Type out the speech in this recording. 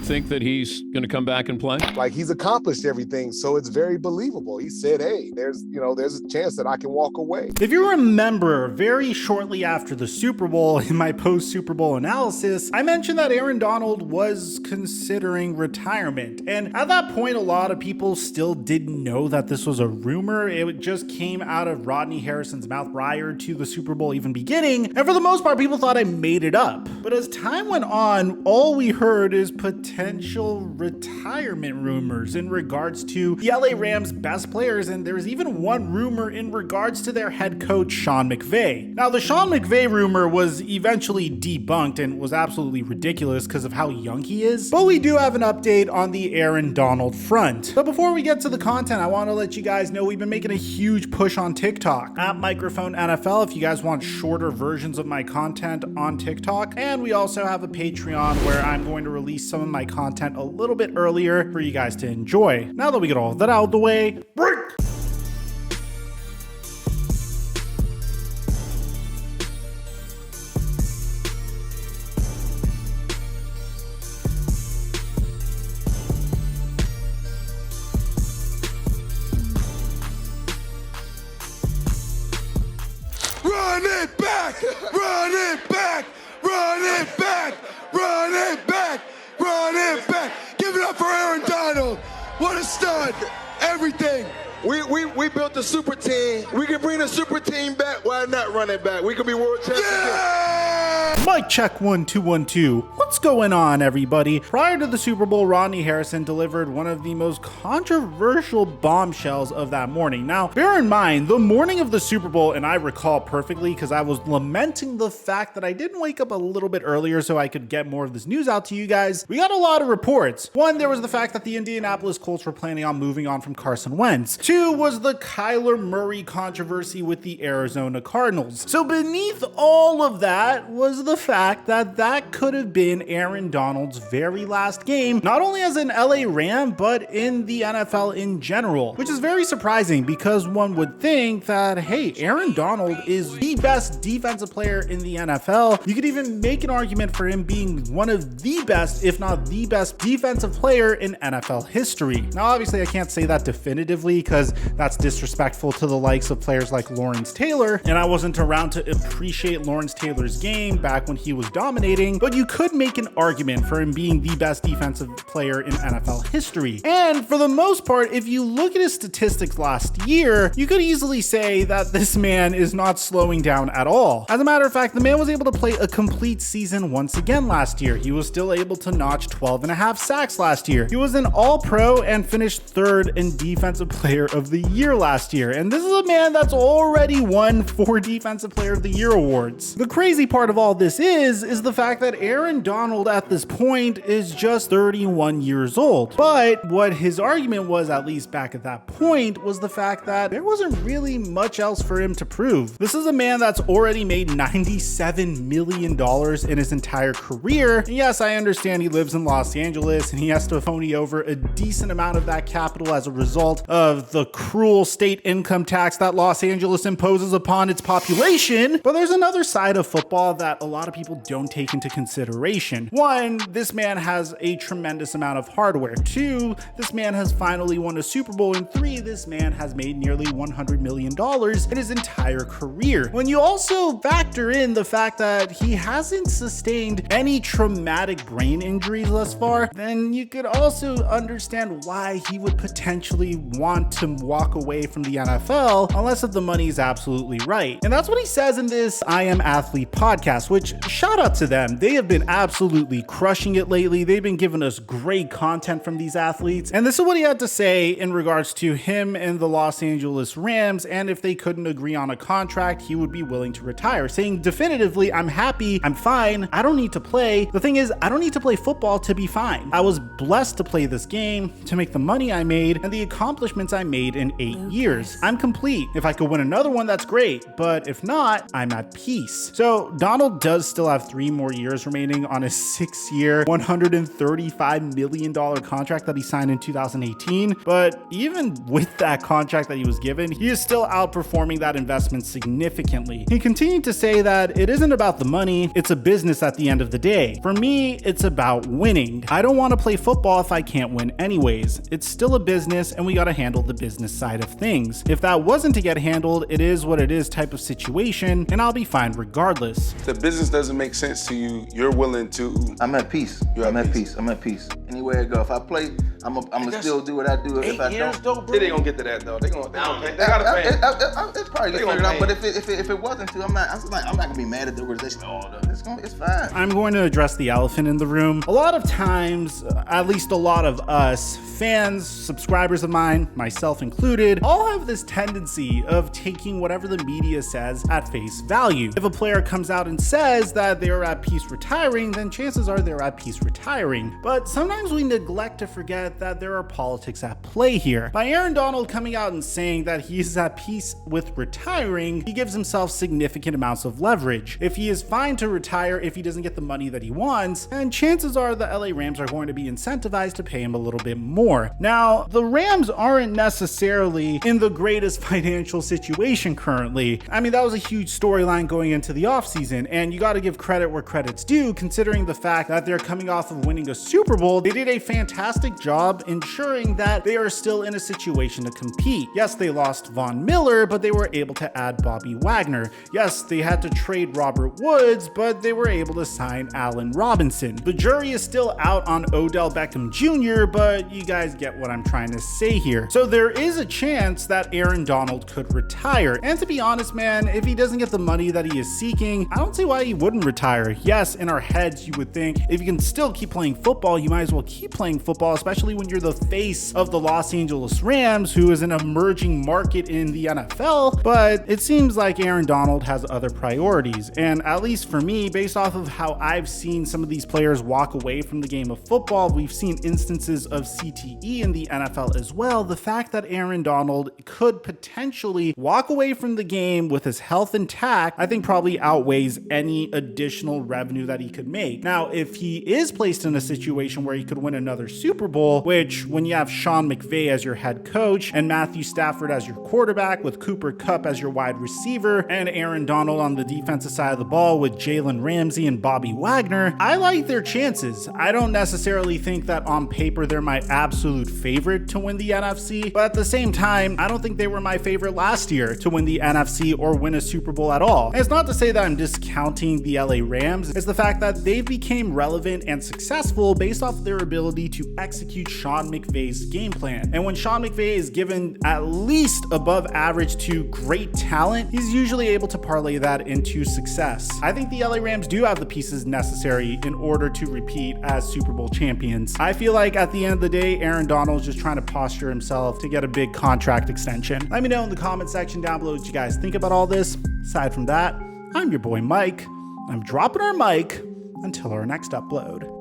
think that he's going to come back and play? Like, he's accomplished everything, so it's very believable. He said, hey, there's a chance that I can walk away. If you remember, very shortly after the Super Bowl, in my post-Super Bowl analysis, I mentioned that Aaron Donald was considering retirement. And at that point, a lot of people still didn't know that this was a rumor. It just came out of Rodney Harrison's mouth prior to the Super Bowl even beginning. And for the most part, people thought I made it up. But as time went on, all we heard is potential retirement rumors in regards to the LA Rams' best players. And there's even one rumor in regards to their head coach, Sean McVay. Now, the Sean McVay rumor was eventually debunked and was absolutely ridiculous because of how young he is. But we do have an update on the Aaron Donald front. But before we get to the content, I want to let you guys know we've been making a huge push on TikTok at Mikerophone NFL if you guys want shorter versions of my content on TikTok. And we also have a Patreon where I'm going to release some of my content a little bit earlier for you guys to enjoy. Now that we get all of that out of the way, break! Run it back! Run it back! Run it back! Run it back! Run it back! Give it up for Aaron Donald! What a stud! Everything! We built a super team. We can bring the super team back. Why not run it back? We could be world champions. Yeah! Mic check 1 2 1 2. What's going on, everybody? Prior to the Super Bowl, Rodney Harrison delivered one of the most controversial bombshells of that morning. Now, bear in mind, the morning of the Super Bowl, and I recall perfectly because I was lamenting the fact that I didn't wake up a little bit earlier so I could get more of this news out to you guys. We got a lot of reports. One, there was the fact that the Indianapolis Colts were planning on moving on from Carson Wentz. Two was the Kyler Murray controversy with the Arizona Cardinals. So beneath all of that was the fact that that could have been Aaron Donald's very last game, not only as an LA Ram, but in the NFL in general, which is very surprising because one would think that, hey, Aaron Donald is the best defensive player in the NFL. You could even make an argument for him being one of the best, if not the best defensive player in NFL history. Now, obviously, I can't say that definitively because that's disrespectful to the likes of players like Lawrence Taylor, and I wasn't around to appreciate Lawrence Taylor's game back when he was dominating, but you could make an argument for him being the best defensive player in NFL history. And for the most part, if you look at his statistics last year, you could easily say that this man is not slowing down at all. As a matter of fact, the man was able to play a complete season once again last year. He was still able to notch 12.5 sacks last year. He was an all-pro and finished third in Defensive Player of the Year last year. And this is a man that's already won 4 Defensive Player of the Year awards. The crazy part of all this is the fact that Aaron Donald at this point is just 31 years old. But what his argument was, at least back at that point, was the fact that there wasn't really much else for him to prove. This is a man that's already made $97 million in his entire career. And yes, I understand he lives in Los Angeles and he has to phony over a decent amount of that capital as a result of the cruel state income tax that Los Angeles imposes upon its population. But there's another side of football that a lot of people don't take into consideration. One, this man has a tremendous amount of hardware. Two, this man has finally won a Super Bowl. And three, this man has made nearly $100 million in his entire career. When you also factor in the fact that he hasn't sustained any traumatic brain injuries thus far, then you could also understand why he would potentially want to walk away from the NFL unless if the money is absolutely right. And that's what he says in this I Am Athlete podcast, which shout out to them. They have been absolutely crushing it lately. They've been giving us great content from these athletes. And this is what he had to say in regards to him and the Los Angeles Rams. And if they couldn't agree on a contract, he would be willing to retire, saying definitively, I'm happy, I'm fine, I don't need to play. The thing is, I don't need to play football to be fine. I was blessed to play this game, to make the money I made, and the accomplishments I made in 8 years. I'm complete. If I could win another one, that's great. But if not, I'm at peace. So Donald does does still have 3 more years remaining on his 6-year, $135 million contract that he signed in 2018. But even with that contract that he was given, he is still outperforming that investment significantly. He continued to say that it isn't about the money, it's a business at the end of the day. For me, it's about winning. I don't want to play football if I can't win anyways. It's still a business and we got to handle the business side of things. If that wasn't to get handled, it is what it is type of situation, and I'll be fine regardless. If the business doesn't make sense to you, you're willing to... I'm at peace. I'm at peace. Anywhere I go, if I play, I'm gonna still do what I do. If I don't, They ain't gonna get to that though. They gotta pay. It's probably get figured out. But if it wasn't to, I'm not gonna be mad at the organization. It's fine. I'm going to address the elephant in the room. A lot of times, at least a lot of us, fans, subscribers of mine, myself included, all have this tendency of taking whatever the media says at face value. If a player comes out and says that they're at peace retiring, then chances are they're at peace retiring. But sometimes we neglect to forget that there are politics at play here. By Aaron Donald coming out and saying that he's at peace with retiring, he gives himself significant amounts of leverage. If he is fine to retire if he doesn't get the money that he wants, then chances are the LA Rams are going to be incentivized to pay him a little bit more. Now, the Rams aren't necessarily in the greatest financial situation currently. I mean, that was a huge storyline going into the offseason, and you got to give credit where credit's due, considering the fact that they're coming off of winning a Super Bowl. They did a fantastic job ensuring that they are still in a situation to compete. Yes, they lost Von Miller, but they were able to add Bobby Wagner. Yes, they had to trade Robert Woods, but they were able to sign Allen Robinson. The jury is still out on Odell Beckham Jr., but you guys get what I'm trying to say here. So there is a chance that Aaron Donald could retire. And to be honest, man, if he doesn't get the money that he is seeking, I don't see why he wouldn't retire. Yes, in our heads, you would think if you can still keep playing football, you might as well keep playing football, especially when you're the face of the Los Angeles Rams, who is an emerging market in the NFL. But it seems like Aaron Donald has other priorities. And at least for me, based off of how I've seen some of these players walk away from the game of football, we've seen instances of CTE in the NFL as well. The fact that Aaron Donald could potentially walk away from the game with his health intact, I think probably outweighs any additional revenue that he could make. Now, if he is placed in a situation where he could win another Super Bowl, which when you have Sean McVay as your head coach and Matthew Stafford as your quarterback with Cooper Kupp as your wide receiver and Aaron Donald on the defensive side of the ball with Jalen Ramsey and Bobby Wagner, I like their chances. I don't necessarily think that on paper they're my absolute favorite to win the NFC, but at the same time, I don't think they were my favorite last year to win the NFC or win a Super Bowl at all. And it's not to say that I'm discounting the LA Rams, it's the fact that they became relevant and successful based off their ability to execute Sean McVay's game plan. And when Sean McVay is given at least above average to great talent, he's usually able to parlay that into success. I think the LA Rams do have the pieces necessary in order to repeat as Super Bowl champions. I feel like at the end of the day, Aaron Donald's just trying to posture himself to get a big contract extension. Let me know in the comment section down below what you guys think about all this. Aside from that, I'm your boy Mike. I'm dropping our mic until our next upload.